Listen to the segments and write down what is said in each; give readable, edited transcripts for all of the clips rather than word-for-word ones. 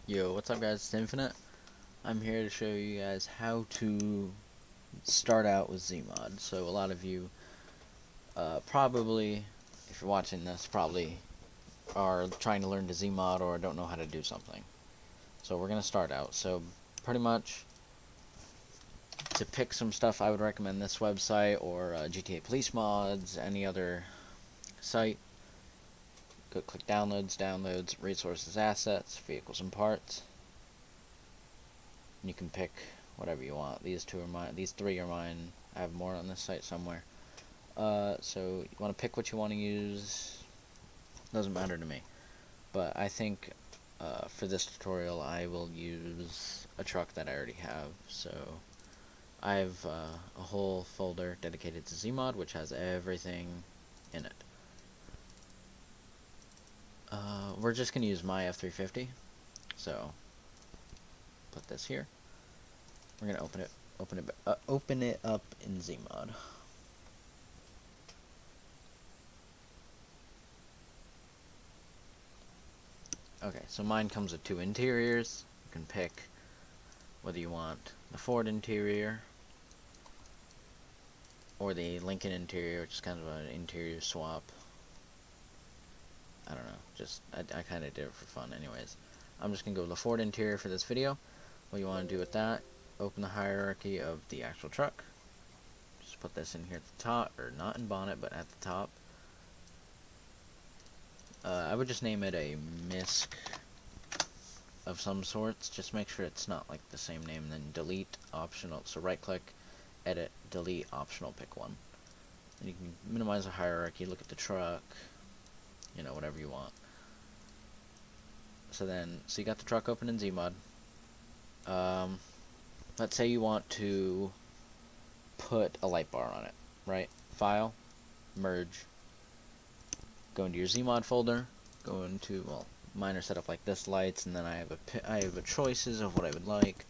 Yo, what's up guys, it's Infinite. I'm here to show you guys how to start out with Zmod. So a lot of you probably, if you're watching this, probably are trying to learn to Zmod or don't know how to do something. So we're going to start out. So pretty much, to pick some stuff, I would recommend this website or GTA Police Mods, any other site. Go click downloads, resources, assets, vehicles and parts. You can pick whatever you want. These two are mine. These three are mine. I have more on this site somewhere. So you want to pick what you want to use. Doesn't matter to me. But I think for this tutorial I will use a truck that I already have. So I have a whole folder dedicated to Zmod, which has everything in it. We're just going to use my F350. So put this here. We're going to open it up in Zmod. Okay, so mine comes with two interiors. You can pick whether you want the Ford interior or the Lincoln interior, which is kind of an interior swap. I don't know, just I kind of did it for fun anyways. I'm just going to go with the Ford interior for this video. What you want to do with that, open the hierarchy of the actual truck. Just put this in here at the top, or not in bonnet, but at the top. I would just name it a MISC of some sorts. Just make sure it's not like the same name, then delete optional. So right click, edit, delete, optional, pick one. And you can minimize the hierarchy, look at the truck, you know, whatever you want. So you got the truck open in Zmod. Let's say you want to put a light bar on it, right? File, merge, go into your Zmod folder, go into, well, mine are set up like this, lights, and then I have a choices of what I would like.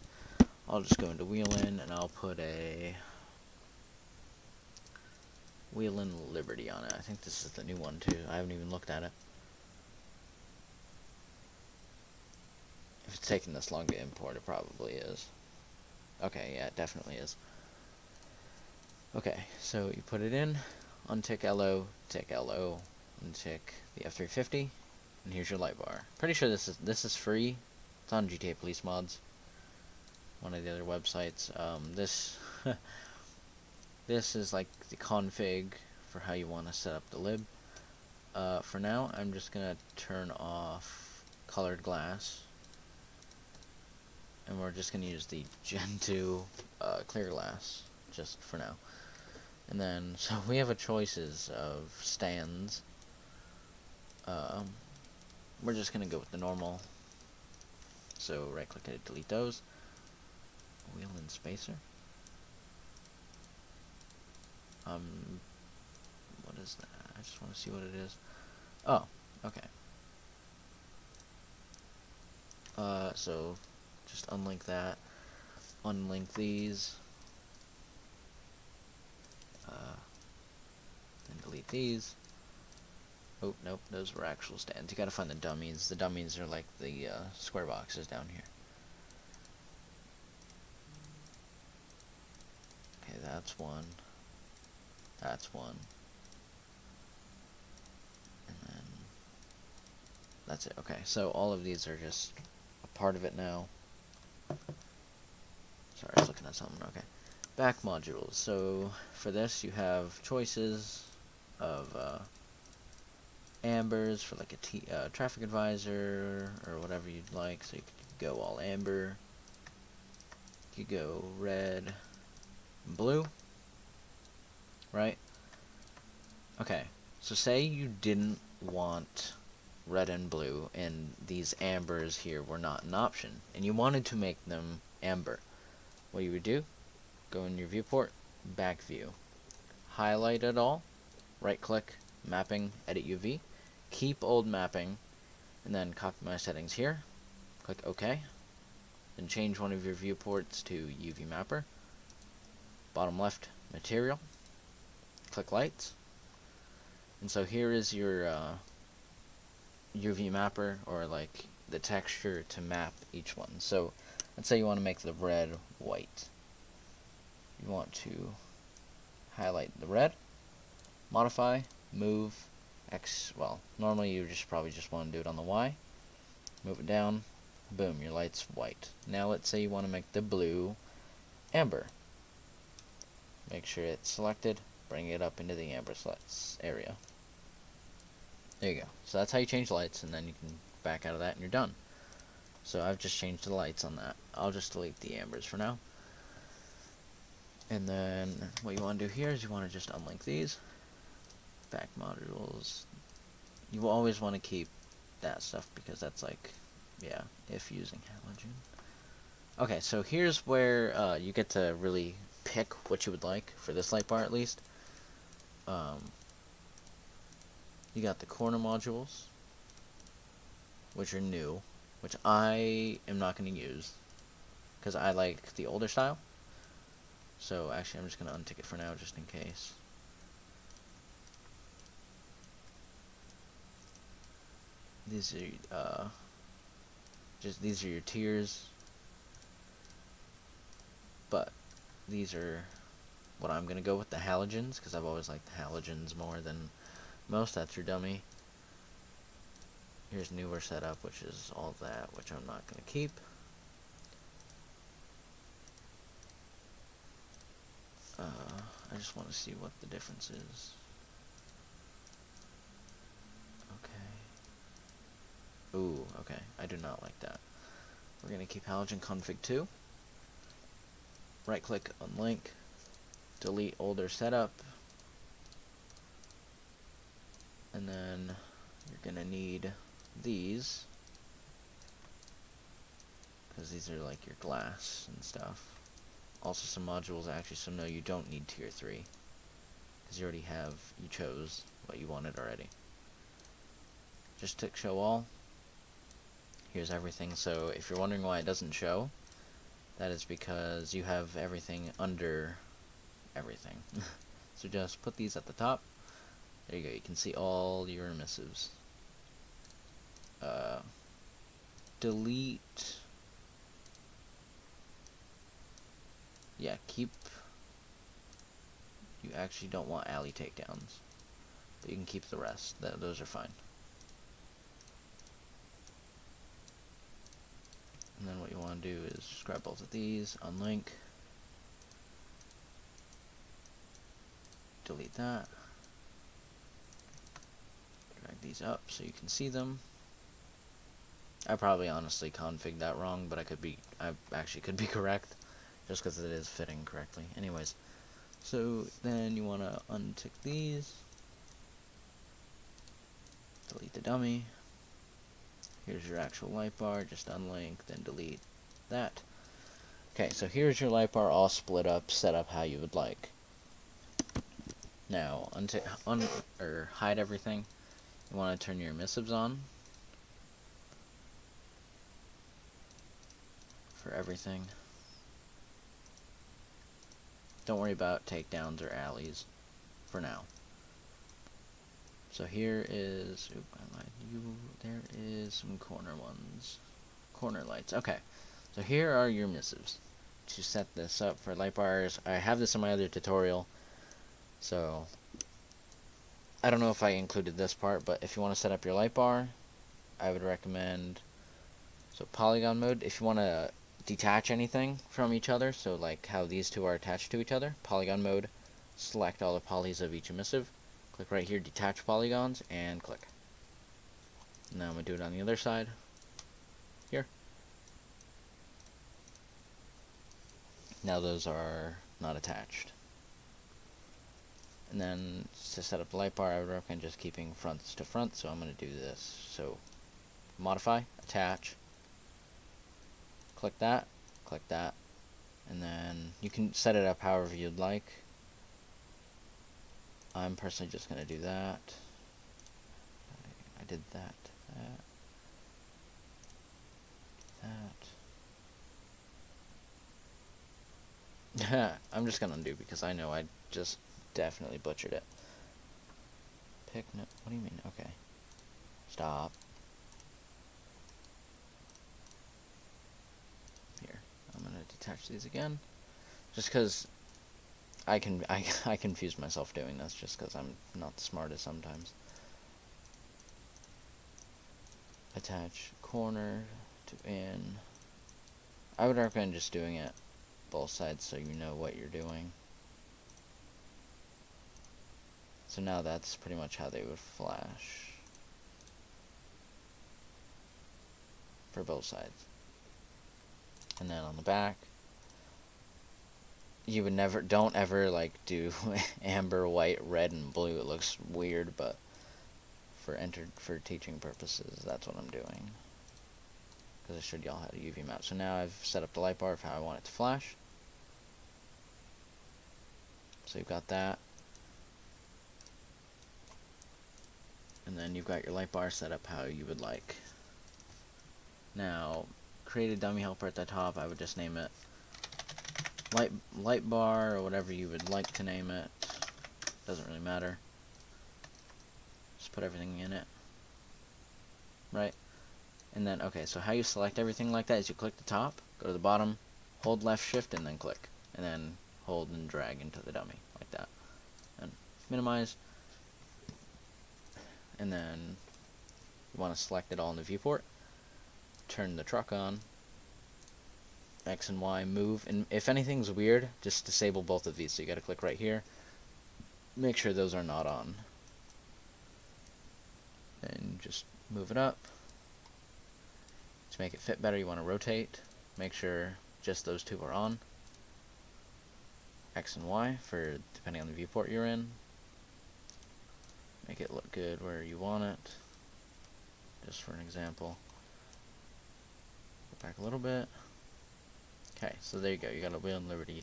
I'll just go into Wheelin and I'll put a Wheelin Liberty on it. I think this is the new one too. I haven't even looked at it. If it's taking this long to import, it probably is. Okay, yeah, it definitely is. Okay, so you put it in, untick LO, tick LO, untick the F350, and here's your light bar. Pretty sure this is free. It's on GTA Police Mods, one of the other websites. This is like the config for how you want to set up the lib. For now, I'm just gonna turn off colored glass, and we're just gonna use the Gen 2 clear glass just for now. And then, so we have a choices of stands. We're just gonna go with the normal. So right click to delete those. Wheel and spacer. What is that? I just want to see what it is. Oh, okay. So just unlink that. Unlink these. And delete these. Oh, nope, those were actual stands. You gotta find the dummies. The dummies are like the square boxes down here. Okay, that's one. That's one. And then that's it. Okay, so all of these are just a part of it now. Sorry, I was looking at something. Okay. Back modules. So for this, you have choices of ambers for like a traffic advisor or whatever you'd like. So you could go all amber. You go red, blue, right? Okay. So say you didn't want red and blue, and these ambers here were not an option, and you wanted to make them amber. What you would do? Go in your viewport, back view, highlight it all, right click, mapping, edit UV, keep old mapping, and then copy my settings here, click OK, then change one of your viewports to UV mapper, bottom left, material, click lights, and so here is your UV mapper, or like the texture to map each one. So let's say you want to make the red white. You want to highlight the red, modify, move, X, well, normally you probably just want to do it on the Y, move it down, boom, your light's white. Now let's say you want to make the blue amber. Make sure it's selected, bring it up into the amber area. There you go. So that's how you change lights, and then you can back out of that and you're done. So I've just changed the lights on that. I'll just delete the ambers for now. And then what you want to do here is you want to just unlink these. Back modules. You will always want to keep that stuff because that's like, yeah, if using halogen. Okay, so here's where you get to really pick what you would like for this light bar at least. You got the corner modules, which are new, which I am not going to use because I like the older style. So actually I'm just going to untick it for now just in case. These are these are your tiers, but these are what I'm going to go with, the halogens, because I've always liked the halogens more than most. That's your dummy. Here's newer setup, which is all that, which I'm not going to keep. I just want to see what the difference is. Okay. Ooh, okay. I do not like that. We're going to keep halogen config 2. Right click, unlink. Delete older setup. And then you're going to need these, because these are like your glass and stuff. Also some modules actually, so no, you don't need tier 3 because you already have, you chose what you wanted already. Just tick show all. Here's everything. So if you're wondering why it doesn't show, that is because you have everything under everything. So just put these at the top. There you go, you can see all your emissives. Delete. Yeah, keep. You actually don't want alley takedowns, but you can keep the rest. Those are fine. And then what you want to do is just grab both of these, unlink, delete that, drag these up so you can see them. I probably honestly configured that wrong, but I actually could be correct, just because it is fitting correctly. Anyways, so then you want to untick these, delete the dummy. Here's your actual light bar, just unlink, then delete that. Okay, so here's your light bar all split up, set up how you would like. Now, hide everything. You want to turn your emissives on for everything. Don't worry about takedowns or alleys for now. So here is, oop, I lied to you. There is some corner ones, corner lights. Okay, so here are your emissives. To set this up for light bars, I have this in my other tutorial. So I don't know if I included this part, but if you want to set up your light bar, I would recommend, so polygon mode, if you want to detach anything from each other, so like how these two are attached to each other, polygon mode, select all the polys of each emissive, click right here, detach polygons, and click. Now I'm going to do it on the other side, here. Now those are not attached. And then to set up the light bar, I would recommend just keeping fronts to front, so I'm going to do this. So modify, attach, click that, and then you can set it up however you'd like. I'm personally just going to do that. I did that, that. I'm just going to undo because I know I just definitely butchered it. Pick no, what do you mean? Okay. Stop. refresh these again. Just because I confuse myself doing this, just because I'm not the smartest sometimes. Attach corner to in. I would recommend just doing it both sides so you know what you're doing. So now that's pretty much how they would flash for both sides. And then on the back, you would don't ever like do amber, white, red, and blue. It looks weird, but for teaching purposes, that's what I'm doing. Because I showed y'all how to UV map. So now I've set up the light bar of how I want it to flash. So you've got that. And then you've got your light bar set up how you would like. Now, create a dummy helper at the top. I would just name it light bar or whatever you would like to name it. Doesn't really matter. Just put everything in it. Right? And then, okay, so how you select everything like that is you click the top, go to the bottom, hold left shift, and then click. And then hold and drag into the dummy, like that. And minimize. And then you want to select it all in the viewport. Turn the truck on. X and Y, move. And if anything's weird, just disable both of these. So you got to click right here. Make sure those are not on. And just move it up. To make it fit better, you want to rotate. Make sure just those two are on. X and Y for depending on the viewport you're in. Make it look good where you want it. Just for an example. Go back a little bit. Okay, so there you go. You got a Wheel and Liberty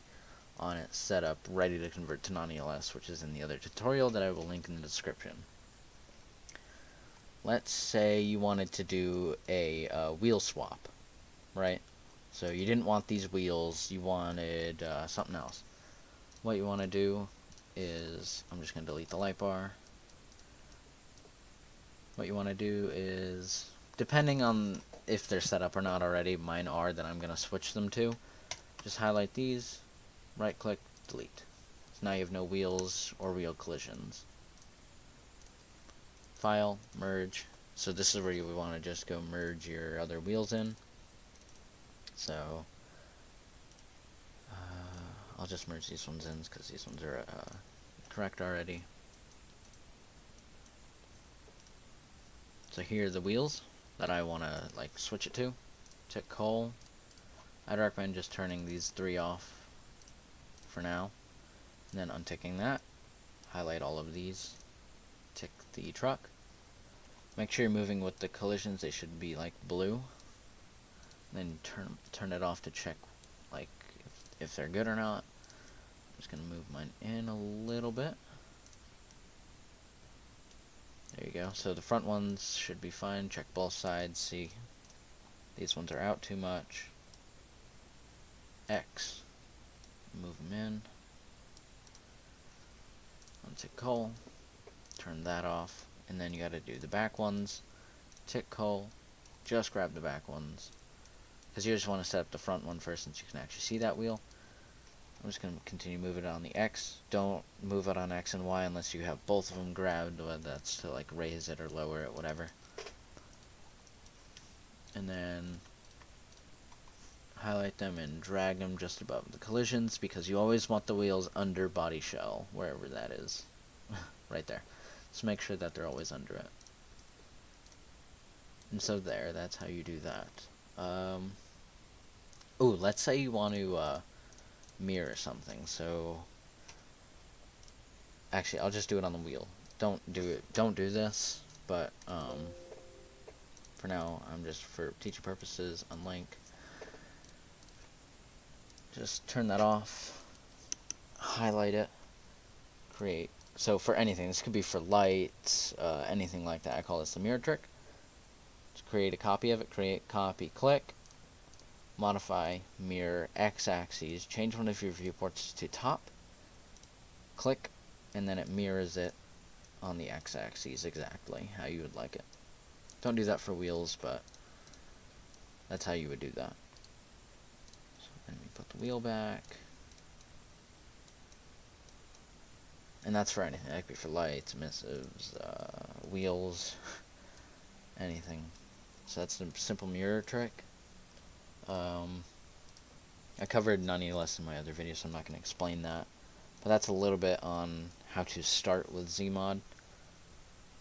on it set up, ready to convert to non-ELS, which is in the other tutorial that I will link in the description. Let's say you wanted to do a wheel swap, right? So you didn't want these wheels, you wanted something else. What you want to do is, I'm just going to delete the light bar. What you want to do is, depending on if they're set up or not already, mine are, then I'm going to switch them to. Just highlight these, right click, delete. So now you have no wheels or wheel collisions. File, merge. So this is where you would want to just go merge your other wheels in. So I'll just merge these ones in because these ones are correct already. So here are the wheels that I want to like switch it to. Tick coal. I'd recommend just turning these 3 off for now, and then unticking that. Highlight all of these. Tick the truck. Make sure you're moving with the collisions. They should be like blue. Then turn it off to check like if they're good or not. I'm just gonna move mine in a little bit. There you go. So the front ones should be fine. Check both sides. See, these ones are out too much. X. Move them in. Untick coal. Turn that off. And then you gotta do the back ones. Tick coal. Just grab the back ones. Because you just want to set up the front one first since you can actually see that wheel. I'm just going to continue moving it on the X. Don't move it on X and Y unless you have both of them grabbed, whether that's to like raise it or lower it, whatever. And then highlight them and drag them just above the collisions because you always want the wheels under body shell, wherever that is. Right there. So make sure that they're always under it. And so there, that's how you do that. Oh, let's say you want to mirror something. So actually, I'll just do it on the wheel. Don't do this. But for now, I'm just for teaching purposes. Unlink. Just turn that off. Highlight it. Create. So for anything, this could be for lights, anything like that. I call this the mirror trick. Just create a copy of it. Create, copy, click. Modify, mirror, x-axis. Change one of your viewports to top. Click, and then it mirrors it on the x-axis exactly how you would like it. Don't do that for wheels, but that's how you would do that. So let me put the wheel back. And that's for anything. That could be for lights, emissives, wheels, anything. So that's the simple mirror trick. I covered nonetheless in my other video, so I'm not going to explain that. But that's a little bit on how to start with Zmod.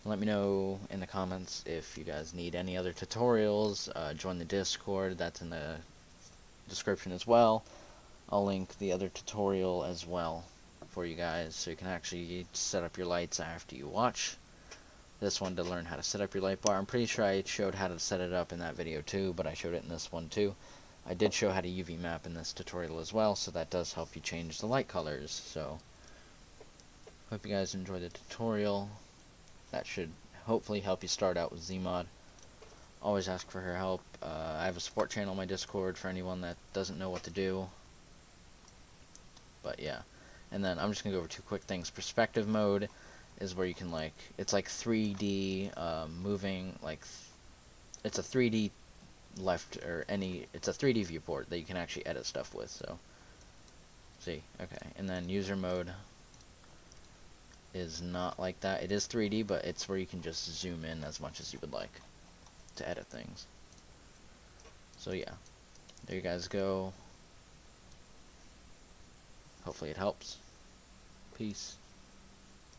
Let me know in the comments if you guys need any other tutorials. Join the Discord, that's in the description as well. I'll link the other tutorial as well for you guys, so you can actually set up your lights after you watch this one to learn how to set up your light bar. I'm pretty sure I showed how to set it up in that video too, but I showed it in this one too. I did show how to UV map in this tutorial as well, so that does help you change the light colors. So hope you guys enjoy the tutorial. That should hopefully help you start out with Zmod. Always ask for her help. I have a support channel on my Discord for anyone that doesn't know what to do. But yeah, and then I'm just gonna go over two quick things. Perspective mode is where you can, like, it's like 3D moving, like it's a 3D left or any, it's a 3D viewport that you can actually edit stuff with. So see, okay, and then user mode is not like that. It is 3D, but it's where you can just zoom in as much as you would like to edit things. So yeah, there you guys go. Hopefully it helps. Peace.